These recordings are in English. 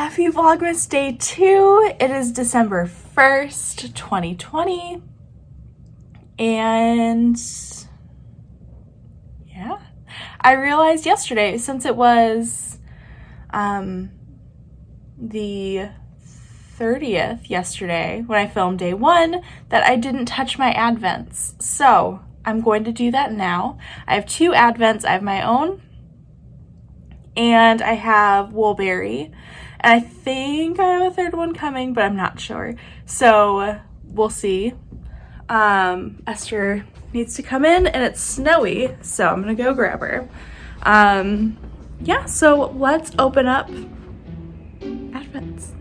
Happy Vlogmas Day 2. It is December 1st, 2020. And yeah, I realized yesterday, since it was the 30th yesterday when I filmed day 1, that I didn't touch my advents. So I'm going to do that now. I have 2 advents. I have my own and I have Woolberry. And I think I have a 3rd one coming, but I'm not sure. So we'll see. Esther needs to come in and it's snowy, so I'm gonna go grab her. Yeah, so let's open up advents.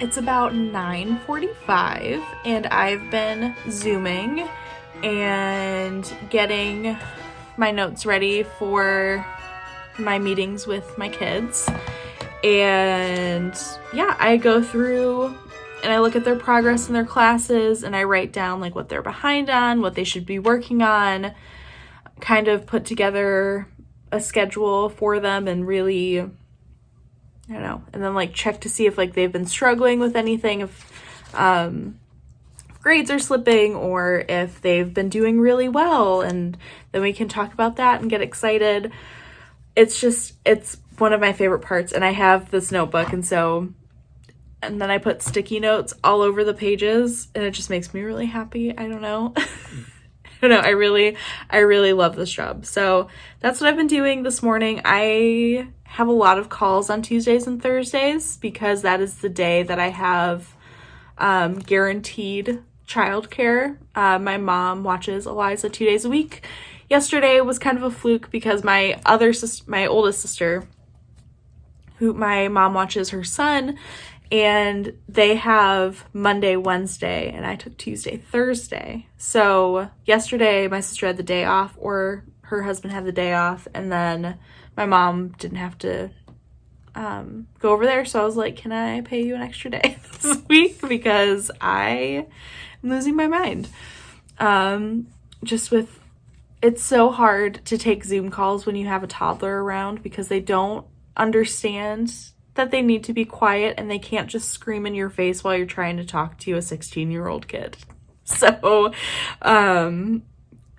It's about 9:45 and I've been Zooming and getting my notes ready for my meetings with my kids. And yeah, I go through and I look at their progress in their classes and I write down like what they're behind on, what they should be working on, kind of put together a schedule for them and really, I don't know, and then like check to see if like they've been struggling with anything, if grades are slipping or if they've been doing really well, and then we can talk about that and get excited. It's one of my favorite parts, and I have this notebook, and then I put sticky notes all over the pages and it just makes me really happy. I don't know. I don't know, I really love this job. So that's what I've been doing this morning. I have a lot of calls on Tuesdays and Thursdays because that is the day that I have guaranteed childcare. My mom watches Eliza 2 days a week. Yesterday was kind of a fluke because my oldest sister, who my mom watches her son, and they have Monday, Wednesday, and I took Tuesday, Thursday. So yesterday my sister had the day off, or her husband had the day off, and then my mom didn't have to go over there. So I was like, can I pay you an extra day this week? Because I am losing my mind. It's so hard to take Zoom calls when you have a toddler around because they don't understand that they need to be quiet and they can't just scream in your face while you're trying to talk to a 16-year-old kid. So,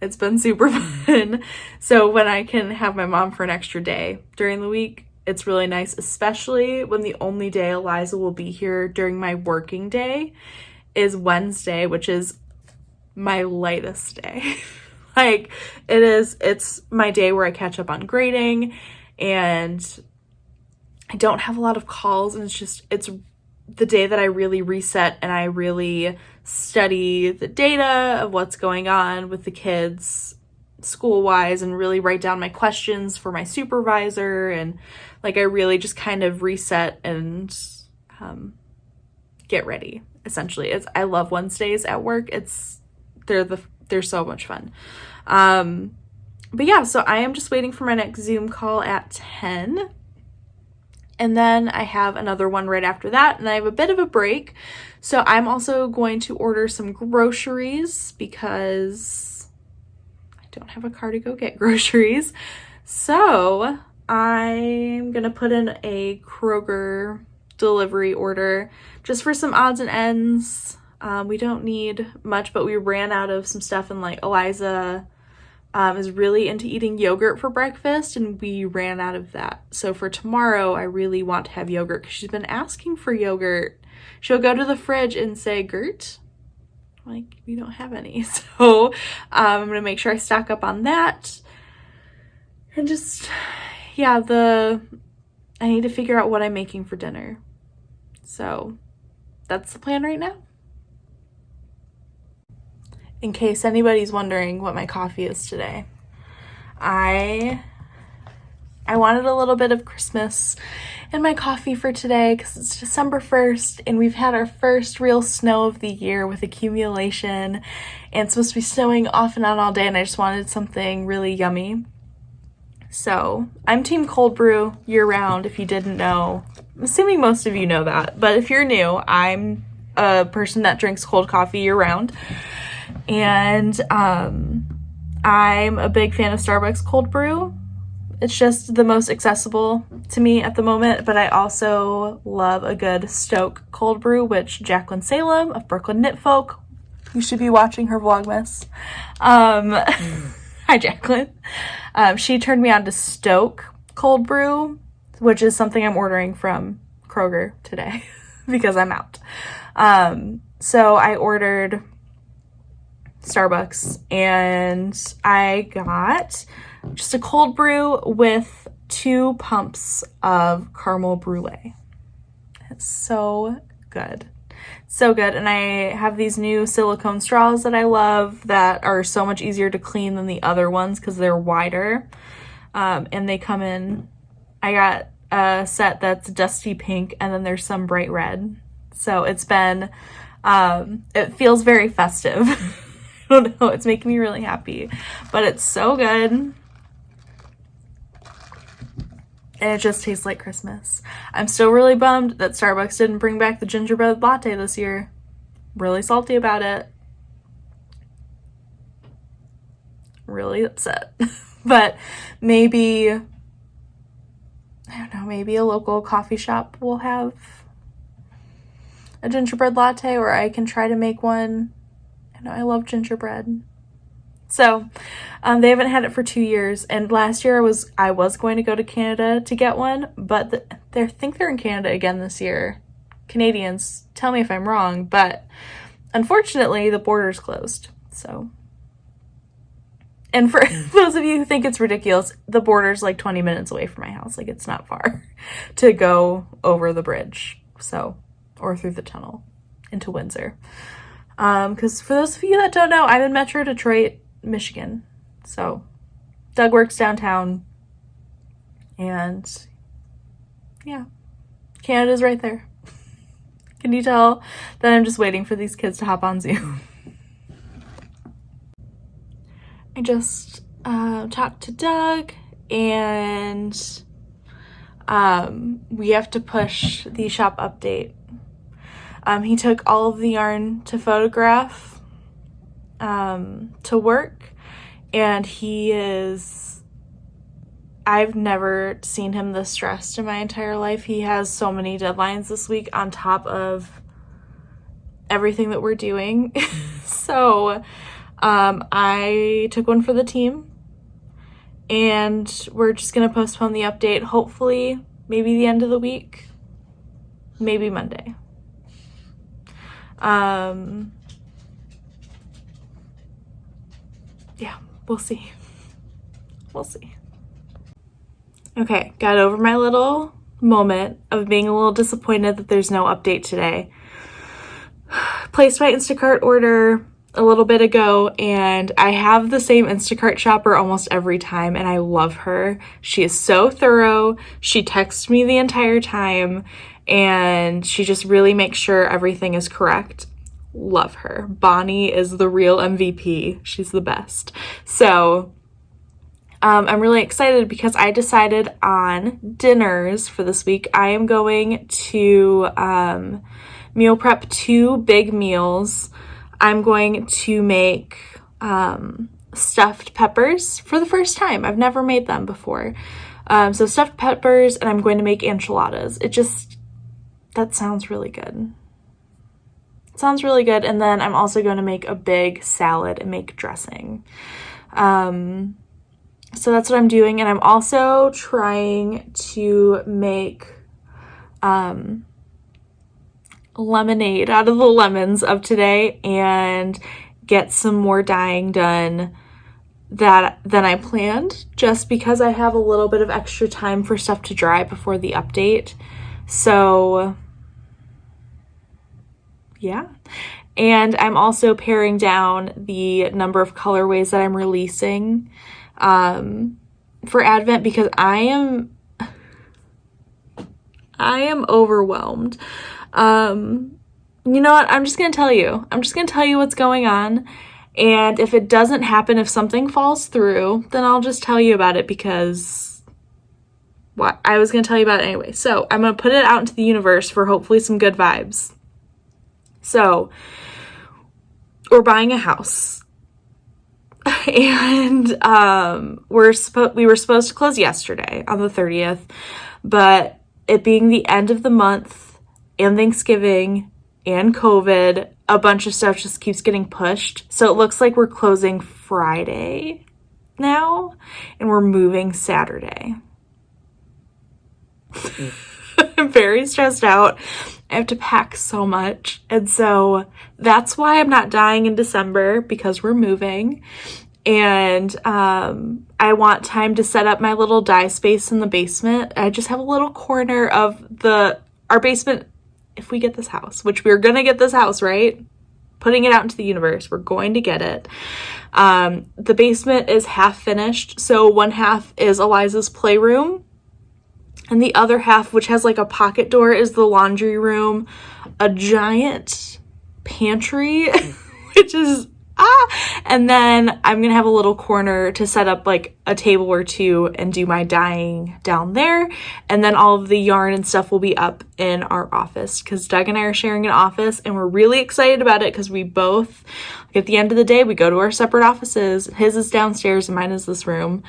it's been super fun. So when I can have my mom for an extra day during the week, it's really nice, especially when the only day Eliza will be here during my working day is Wednesday, which is my lightest day. Like it's my day where I catch up on grading and I don't have a lot of calls, and it's the day that I really reset and I really study the data of what's going on with the kids school-wise and really write down my questions for my supervisor, and like I really just kind of reset and get ready. Essentially, I love Wednesdays at work. They're so much fun. But yeah, so I am just waiting for my next Zoom call at 10. And then I have another one right after that, and I have a bit of a break. So I'm also going to order some groceries because I don't have a car to go get groceries. So I'm going to put in a Kroger delivery order just for some odds and ends. We don't need much, but we ran out of some stuff, and like Eliza is really into eating yogurt for breakfast, and we ran out of that. So for tomorrow, I really want to have yogurt because she's been asking for yogurt. She'll go to the fridge and say, Gert, like, we don't have any. So I'm going to make sure I stock up on that. And just, yeah, I need to figure out what I'm making for dinner. So that's the plan right now. In case anybody's wondering what my coffee is today, I wanted a little bit of Christmas in my coffee for today because it's December 1st and we've had our first real snow of the year with accumulation, and it's supposed to be snowing off and on all day, and I just wanted something really yummy. So I'm team cold brew year round, if you didn't know. I'm assuming most of you know that, but if you're new, I'm a person that drinks cold coffee year round. And I'm a big fan of Starbucks cold brew. It's just the most accessible to me at the moment, but I also love a good Stoke cold brew, which Jacqueline Salem of Brooklyn Knit Folk, you should be watching her Vlogmas. Hi, Jacqueline. She turned me on to Stoke cold brew, which is something I'm ordering from Kroger today because I'm out. So I ordered Starbucks and I got just a cold brew with 2 pumps of caramel brulee. It's so good. So good. And I have these new silicone straws that I love that are so much easier to clean than the other ones because they're wider. And they come in, I got a set that's dusty pink and then there's some bright red. So it's been, it feels very festive. I don't know, it's making me really happy, but it's so good, and it just tastes like Christmas. I'm still really bummed that Starbucks didn't bring back the gingerbread latte this year. Really salty about it. Really upset. But maybe, I don't know, maybe a local coffee shop will have a gingerbread latte, or I can try to make one. I love gingerbread. So they haven't had it for 2 years, and last year I was going to go to Canada to get one, but I think they're in Canada again this year. Canadians, tell me if I'm wrong, but unfortunately the border's closed. So, and for those of you who think it's ridiculous, the border's like 20 minutes away from my house. Like, it's not far to go over the bridge, so, or through the tunnel into Windsor. Because for those of you that don't know, I'm in Metro Detroit, Michigan. So Doug works downtown, and yeah, Canada's right there. Can you tell that I'm just waiting for these kids to hop on Zoom? I just talked to Doug, and we have to push the shop update. He took all of the yarn to photograph to work, and I've never seen him this stressed in my entire life. He has so many deadlines this week on top of everything that we're doing. So I took one for the team, and we're just going to postpone the update. Hopefully, maybe the end of the week, maybe Monday. Yeah, we'll see. We'll see. Okay, got over my little moment of being a little disappointed that there's no update today. Placed my Instacart order a little bit ago, and I have the same Instacart shopper almost every time, and I love her. She is so thorough. She texts me the entire time, and she just really makes sure everything is correct. Love her. Bonnie is the real MVP. She's the best. So I'm really excited because I decided on dinners for this week. I am going to meal prep 2 big meals. I'm going to make stuffed peppers for the first time. I've never made them before. So stuffed peppers, and I'm going to make enchiladas. That sounds really good. It sounds really good. And then I'm also going to make a big salad and make dressing. So that's what I'm doing. And I'm also trying to make lemonade out of the lemons of today and get some more dyeing done than I planned, just because I have a little bit of extra time for stuff to dry before the update. So yeah. And I'm also paring down the number of colorways that I'm releasing for Advent, because I am overwhelmed. You know what? I'm just going to tell you. I'm just going to tell you what's going on. And if it doesn't happen, if something falls through, then I'll just tell you about it, because I was going to tell you about it anyway. So I'm going to put it out into the universe for hopefully some good vibes. So we're buying a house. And we were supposed to close yesterday on the 30th, but it being the end of the month and Thanksgiving and COVID, a bunch of stuff just keeps getting pushed. So it looks like we're closing Friday now, and we're moving Saturday. I'm very stressed out. I have to pack so much. And so that's why I'm not dying in December, because we're moving. And I want time to set up my little dye space in the basement. I just have a little corner of our basement. If we get this house, which we're going to get this house, right? Putting it out into the universe. We're going to get it. The basement is half finished. So one half is Eliza's playroom, and the other half, which has like a pocket door, is the laundry room, a giant pantry, which is, and then I'm going to have a little corner to set up like a table or two and do my dyeing down there. And then all of the yarn and stuff will be up in our office, because Doug and I are sharing an office, and we're really excited about it, because we both, like, at the end of the day, we go to our separate offices. His is downstairs and mine is this room.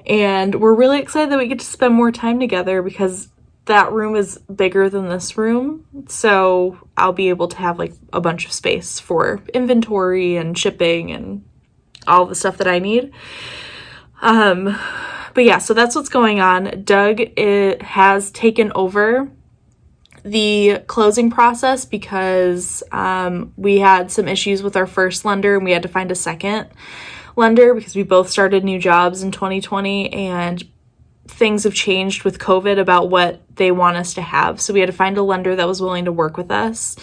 And we're really excited that we get to spend more time together, because that room is bigger than this room. So I'll be able to have like a bunch of space for inventory and shipping and all the stuff that I need. But yeah, so that's what's going on. Doug has taken over the closing process, because we had some issues with our first lender and we had to find a second lender, because we both started new jobs in 2020 and things have changed with COVID about what they want us to have. So we had to find a lender that was willing to work with us,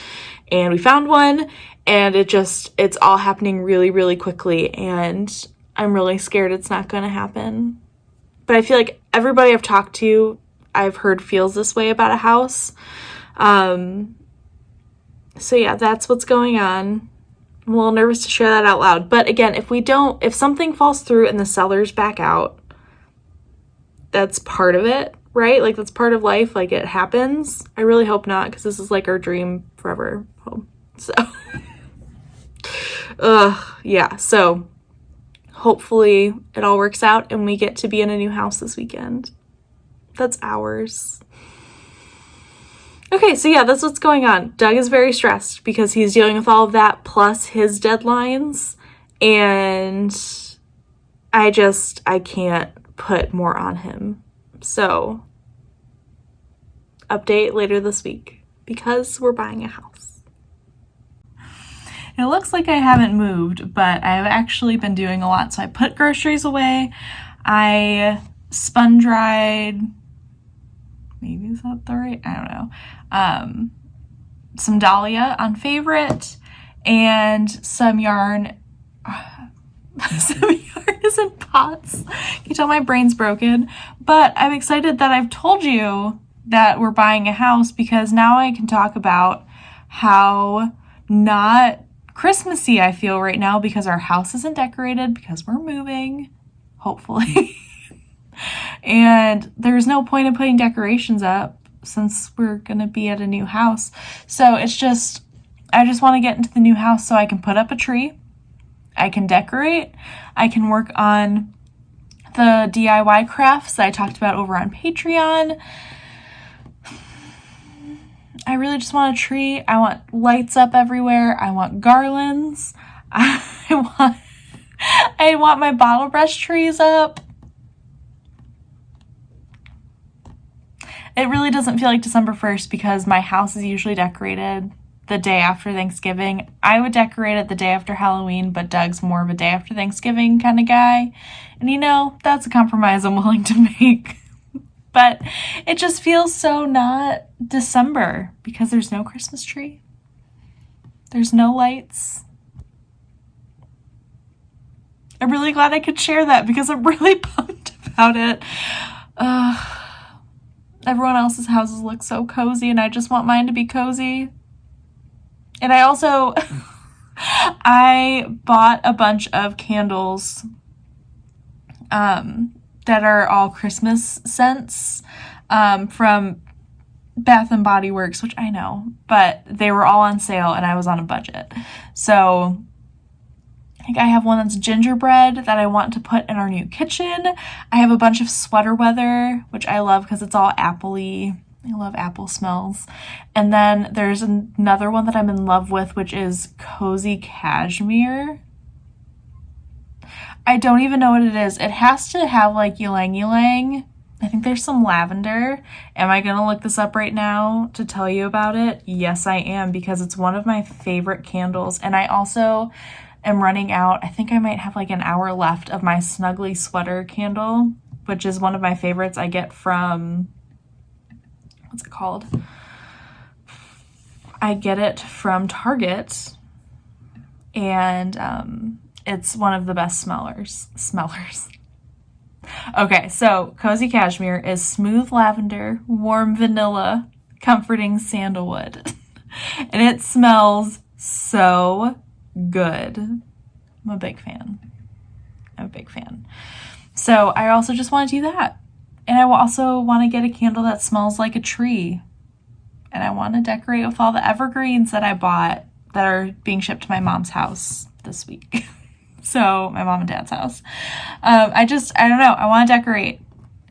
and we found one, and it's all happening really, really quickly, and I'm really scared it's not going to happen. But I feel like everybody I've talked to, I've heard, feels this way about a house. So yeah, that's what's going on. I'm a little nervous to share that out loud. But again, if something falls through and the sellers back out, that's part of it, right? Like, that's part of life. Like, it happens. I really hope not, because this is like our dream forever home. So, yeah. So hopefully it all works out and we get to be in a new house this weekend. That's ours. Okay, so yeah, that's what's going on. Doug is very stressed because he's dealing with all of that plus his deadlines, and I can't put more on him. So, update later this week, because we're buying a house. It looks like I haven't moved, but I've actually been doing a lot. So I put groceries away. I spun dried, maybe is that the right? I don't know. Some dahlia on Favorite, and some yarn. Some yarn is in pots. You can tell my brain's broken. But I'm excited that I've told you that we're buying a house, because now I can talk about how not Christmassy I feel right now, because our house isn't decorated, because we're moving, hopefully. And there's no point in putting decorations up since we're gonna be at a new house. So it's just, I just want to get into the new house so I can put up a tree, I can decorate, I can work on the DIY crafts that I talked about over on Patreon. I really just want a tree. I want lights up everywhere. I want garlands. I want my bottle brush trees up. It really doesn't feel like December 1st because my house is usually decorated the day after Thanksgiving. I would decorate it the day after Halloween, but Doug's more of a day after Thanksgiving kind of guy. And you know, that's a compromise I'm willing to make. But it just feels so not December because there's no Christmas tree. There's no lights. I'm really glad I could share that because I'm really pumped about it. Everyone else's houses look so cozy and I just want mine to be cozy. And I also, I bought a bunch of candles that are all Christmas scents from Bath and Body Works, which I know, but they were all on sale and I was on a budget. So I think I have one that's gingerbread that I want to put in our new kitchen. I have a bunch of sweater weather, which I love because it's all apple-y. I love apple smells. And then there's another one that I'm in love with, which is cozy cashmere. I don't even know what it is. It has to have like ylang ylang. I think there's some lavender. Am I gonna look this up right now to tell you about it? Yes, I am, because it's one of my favorite candles. And I also am running out. I think I might have like an hour left of my Snuggly Sweater candle, which is one of my favorites. I get from, what's it called? I get it from Target, and it's one of the best smellers. Okay, so Cozy Cashmere is smooth lavender, warm vanilla, comforting sandalwood. And it smells so good. I'm a big fan. So I also just want to do that. And I also want to get a candle that smells like a tree. And I want to decorate with all the evergreens that I bought that are being shipped to my mom's house this week. So my mom and dad's house. I don't know. I want to decorate.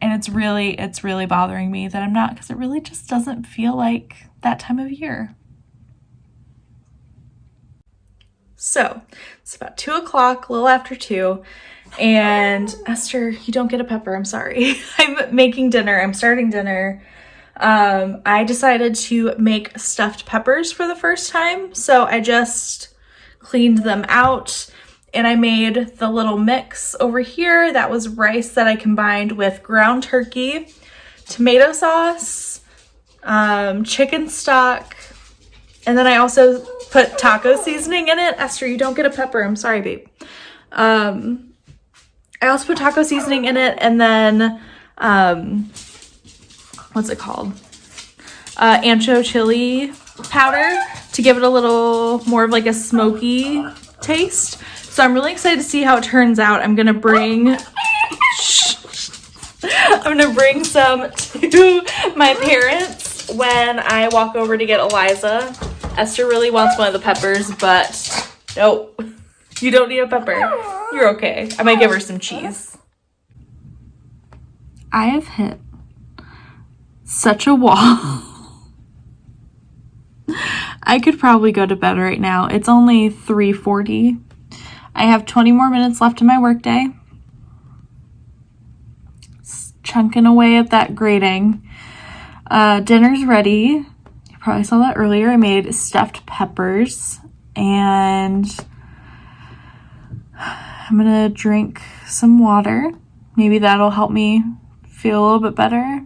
And it's really bothering me that I'm not, because it really just doesn't feel like that time of year. So it's about 2 o'clock, a little after 2. And Esther, you don't get a pepper. I'm sorry. I'm making dinner. I'm starting dinner. I decided to make stuffed peppers for the first time. So I just cleaned them out and I made the little mix over here. That was rice that I combined with ground turkey, tomato sauce, chicken stock, and then I also put taco seasoning in it. Esther, you don't get a pepper. I'm sorry, babe. I also put taco seasoning in it, and then, what's it called? Ancho chili powder to give it a little more of like a smoky taste. So I'm really excited to see how it turns out. I'm gonna bring some to my parents when I walk over to get Eliza. Esther really wants one of the peppers, but nope, you don't need a pepper. You're okay. I might give her some cheese. I have hit such a wall. I could probably go to bed right now. It's only 3:40. I have 20 more minutes left in my workday. Chunking away at that grading. Dinner's ready. You probably saw that earlier. I made stuffed peppers, and I'm gonna drink some water. Maybe that'll help me feel a little bit better,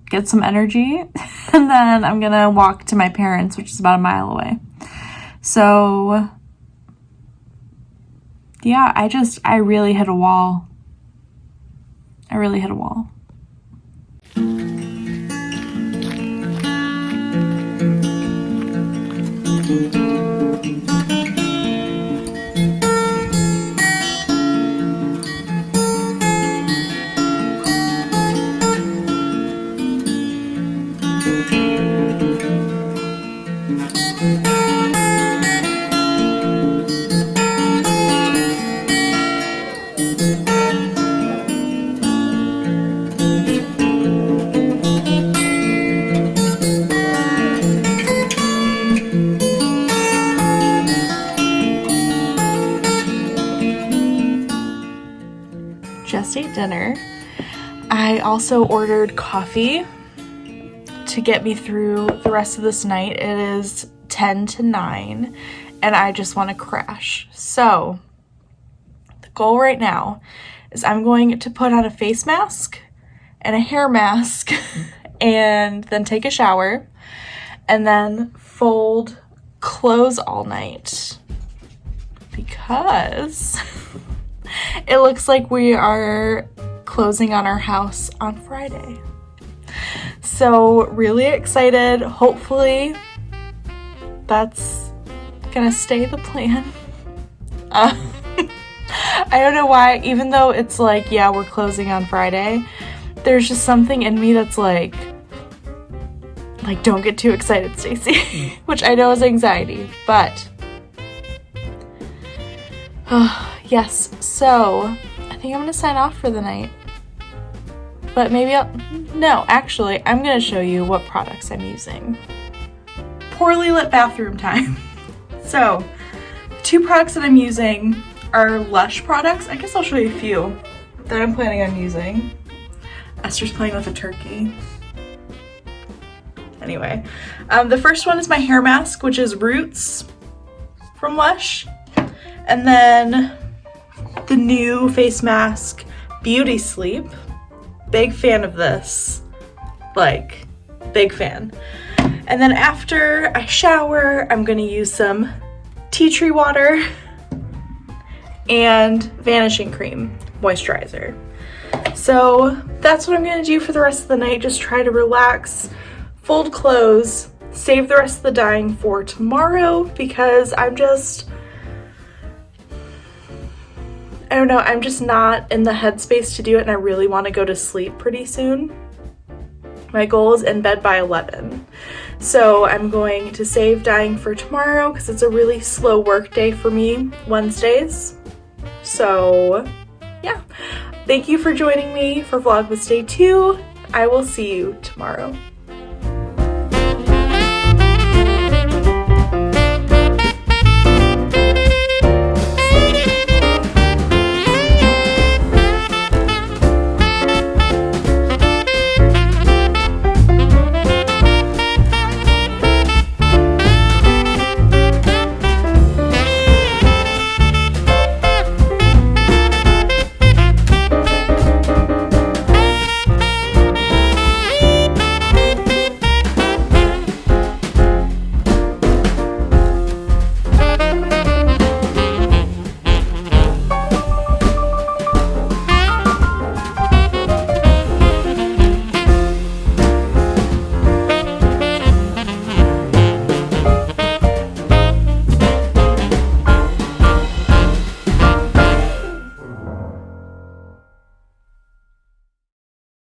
get some energy, and then I'm gonna walk to my parents', which is about a mile away. So yeah, I really hit a wall. dinner. I also ordered coffee to get me through the rest of this night. It is 10 to 9 and I just want to crash. So the goal right now is I'm going to put on a face mask and a hair mask and then take a shower and then fold clothes all night because it looks like we are closing on our house on Friday. So really excited. Hopefully that's gonna stay the plan. I don't know why, even though it's like, yeah, we're closing on Friday, there's just something in me that's like don't get too excited, Stacey, which I know is anxiety, but yes, so I think I'm gonna sign off for the night. But maybe no, actually, I'm gonna show you what products I'm using. Poorly lit bathroom time. So, the 2 products that I'm using are Lush products. I guess I'll show you a few that I'm planning on using. Esther's playing with a turkey. Anyway, the first one is my hair mask, which is Roots from Lush. And then the new face mask, Beauty Sleep. Big fan of this. Like, big fan. And then after I shower, I'm gonna use some tea tree water and vanishing cream moisturizer. So that's what I'm gonna do for the rest of the night. Just try to relax, fold clothes, save the rest of the dyeing for tomorrow because I don't know, I'm just not in the headspace to do it and I really want to go to sleep pretty soon. My goal is in bed by 11. So I'm going to save dyeing for tomorrow because it's a really slow work day for me, Wednesdays. So yeah, thank you for joining me for Vlogmas Day 2. I will see you tomorrow.